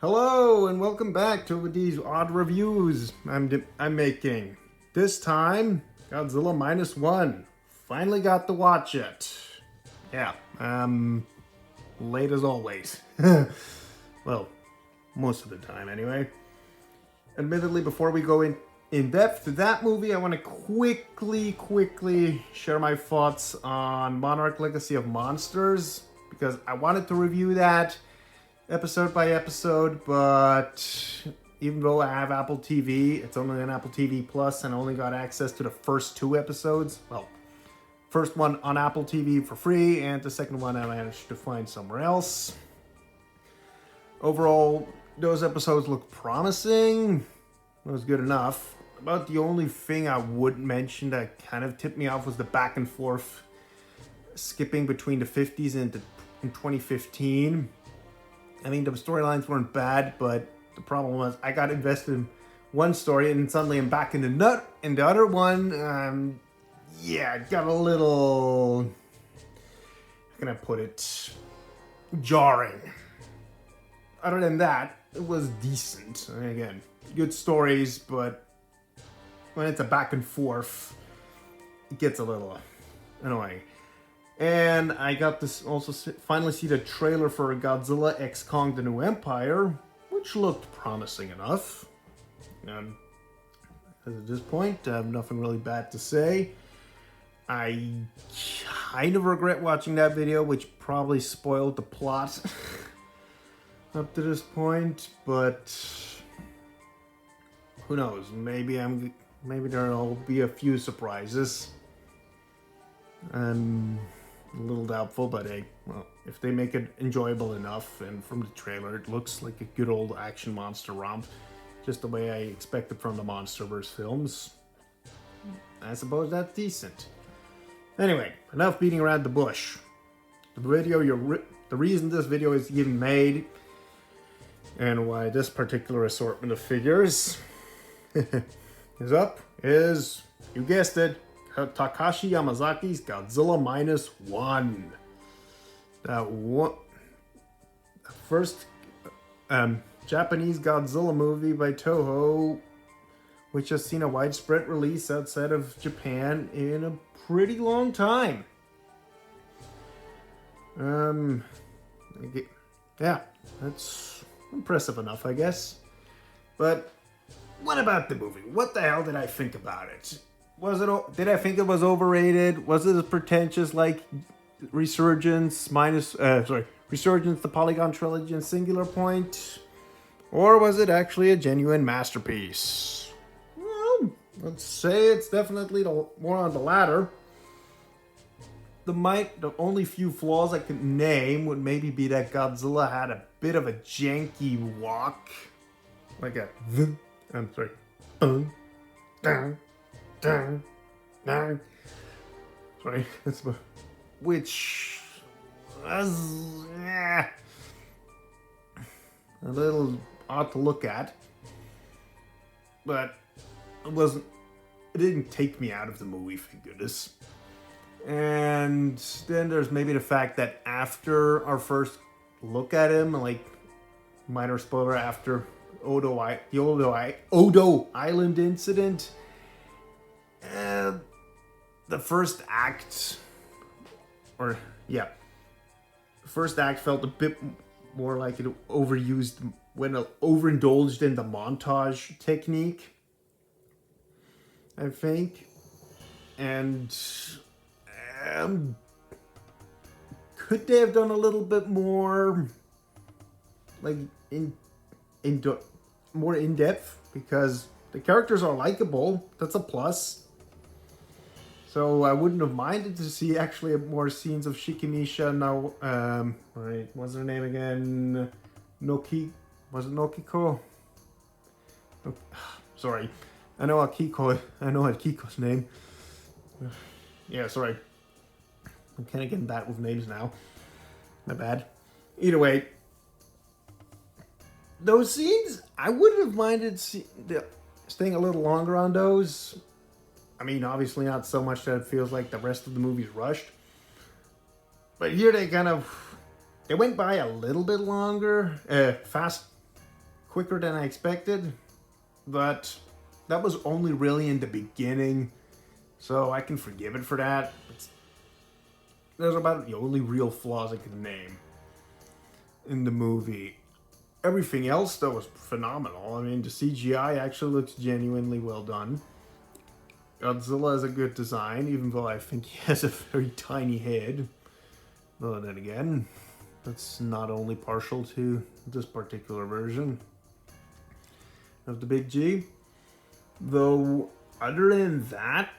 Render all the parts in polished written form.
Hello and welcome back to these odd reviews I'm making. This time, Godzilla Minus One. Finally got to watch it. Yeah, late as always. Well, most of the time anyway. Admittedly, before we go in depth to that movie, I want to quickly share my thoughts on Monarch Legacy of Monsters, because I wanted to review that episode by episode, but even though I have Apple TV, it's only on Apple TV Plus, and I only got access to the first two episodes. Well, first one on Apple TV for free, and the second one I managed to find somewhere else. Overall, those episodes look promising. It was good enough. About the only thing I would mention that kind of tipped me off was the back and forth skipping between the 50s and in 2015. I mean, the storylines weren't bad, but the problem was I got invested in one story and suddenly I'm back in the other one. Yeah, it got a little, how can I put it, jarring. Other than that, it was decent. I mean, again, good stories, but when it's a back and forth, it gets a little annoying. And I got to also finally see the trailer for Godzilla X Kong: The New Empire, which looked promising enough. At this point, I have nothing really bad to say. I kind of regret watching that video, which probably spoiled the plot up to this point, but who knows? Maybe there'll be a few surprises. I'm a little doubtful, but hey, well, if they make it enjoyable enough, and from the trailer it looks like a good old action monster romp, just the way I expected from the MonsterVerse films, I suppose that's decent. Anyway, enough beating around the bush. The reason this video is even made, and why this particular assortment of figures is, you guessed it, Takashi Yamazaki's Godzilla Minus One. That first Japanese Godzilla movie by Toho, which has seen a widespread release outside of Japan in a pretty long time. Yeah, that's impressive enough, I guess. But what about the movie? What the hell did I think about it? Did I think it was overrated? Was it as pretentious like Resurgence, Resurgence, the Polygon Trilogy, and Singular Point? Or was it actually a genuine masterpiece? Well, let's say it's definitely more on the latter. The only few flaws I could name would maybe be that Godzilla had a bit of a janky walk. Like a... Sorry, which was a little odd to look at, but it didn't take me out of the movie, thank goodness. And then there's maybe the fact that after our first look at him, like minor spoiler, after the Odo Island incident, the first act felt a bit more like it overindulged in the montage technique, I think. And could they have done a little bit more, like more in depth? Because the characters are likable. That's a plus. So I wouldn't have minded to see actually more scenes of Shikimisha. Now, what's her name again? Was it Nokiko? Sorry, I know Akiko's name. Yeah, sorry. I'm kind of getting bad with names now. My bad. Either way, those scenes, I wouldn't have minded staying a little longer on those. I mean, obviously not so much that it feels like the rest of the movie's rushed. But here they went by a little bit longer, quicker than I expected, but that was only really in the beginning, so I can forgive it for that. There's about the only real flaws I can name in the movie. Everything else, though, was phenomenal. I mean, the CGI actually looks genuinely well done. Godzilla has a good design, even though I think he has a very tiny head. But then again, that's not only partial to this particular version of the Big G. Though, other than that...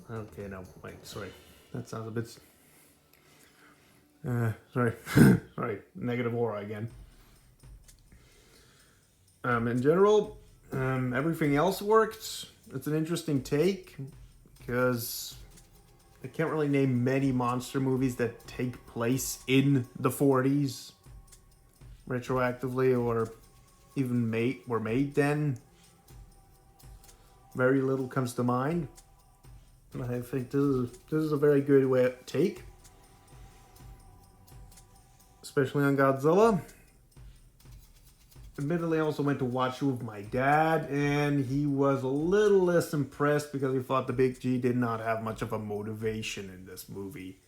Okay, no, wait, sorry. That sounds a bit... sorry. Sorry, negative aura again. In general, everything else worked. It's an interesting take, because I can't really name many monster movies that take place in the 40s retroactively, or even were made then. Very little comes to mind. I think this is a very good take, especially on Godzilla. Admittedly, I also went to watch it with my dad, and he was a little less impressed because he thought the Big G did not have much of a motivation in this movie.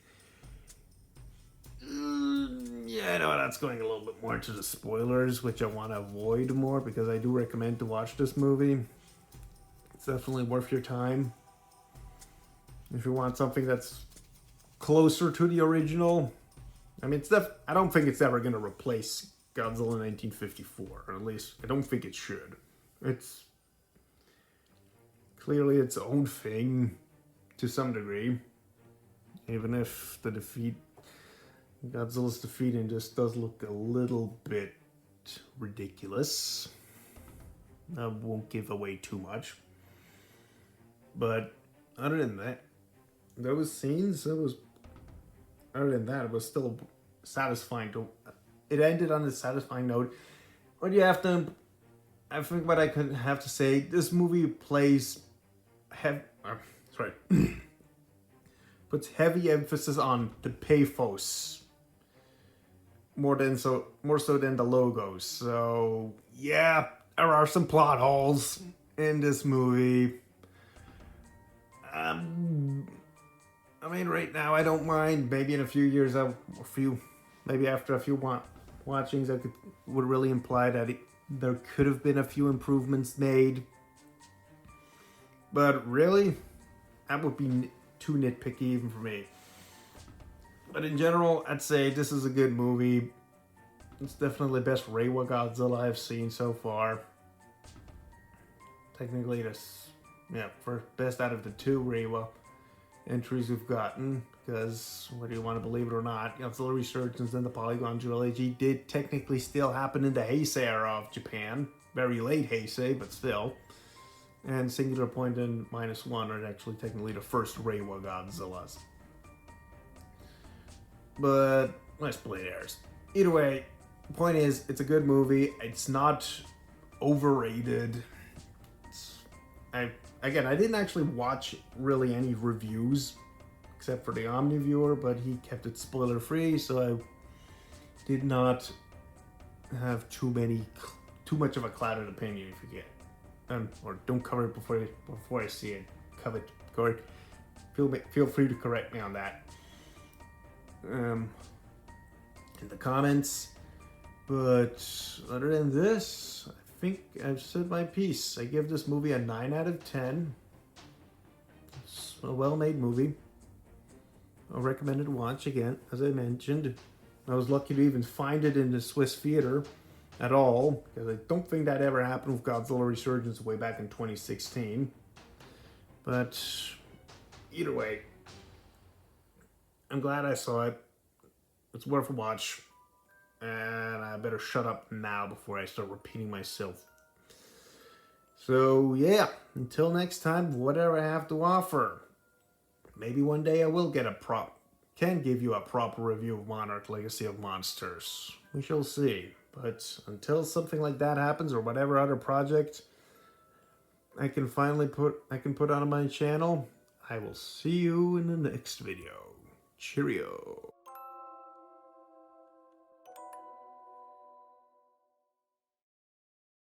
Yeah, I know that's going a little bit more into the spoilers, which I want to avoid more, because I do recommend to watch this movie. It's definitely worth your time. If you want something that's closer to the original, I mean, I don't think it's ever going to replace Godzilla 1954, or at least I don't think it should. It's clearly its own thing to some degree, even if Godzilla's defeat in this does look a little bit ridiculous. I won't give away too much, but other than that, those scenes, it was still satisfying to. It ended on a satisfying note. But I think what I could have to say, this movie puts heavy emphasis on the pathos more so than the logos. So yeah, there are some plot holes in this movie. I mean, right now I don't mind. Maybe in a few years, maybe after a few watchings, would really imply that there could have been a few improvements made. But really, that would be too nitpicky even for me. But in general, I'd say this is a good movie. It's definitely the best Reiwa Godzilla I've seen so far. Technically, for best out of the two Reiwa entries we've gotten, because whether you want to believe it or not, Godzilla Resurgence and the Polygon Trilogy did technically still happen in the Heisei era of Japan. Very late Heisei, but still. And Singular Point and -1 are actually technically the first Reiwa Godzillas. But let's split hairs. Either way, the point is, it's a good movie. It's not overrated. I didn't actually watch really any reviews except for the Omniviewer, but he kept it spoiler free, so I did not have too much of a clouded opinion, if you get. Or don't cover it before I see it. Cover it. Feel free to correct me on that in the comments. But other than this, I think I've said my piece. I give this movie a 9 out of 10. It's a well-made movie. I recommend it to watch again, as I mentioned. I was lucky to even find it in the Swiss theater at all, because I don't think that ever happened with Godzilla Resurgence way back in 2016. But either way, I'm glad I saw it. It's worth a watch. And I better shut up now before I start repeating myself. So yeah, until next time, whatever I have to offer. Maybe one day I will can give you a proper review of Monarch Legacy of Monsters. We shall see. But until something like that happens, or whatever other project I can put on my channel, I will see you in the next video. Cheerio.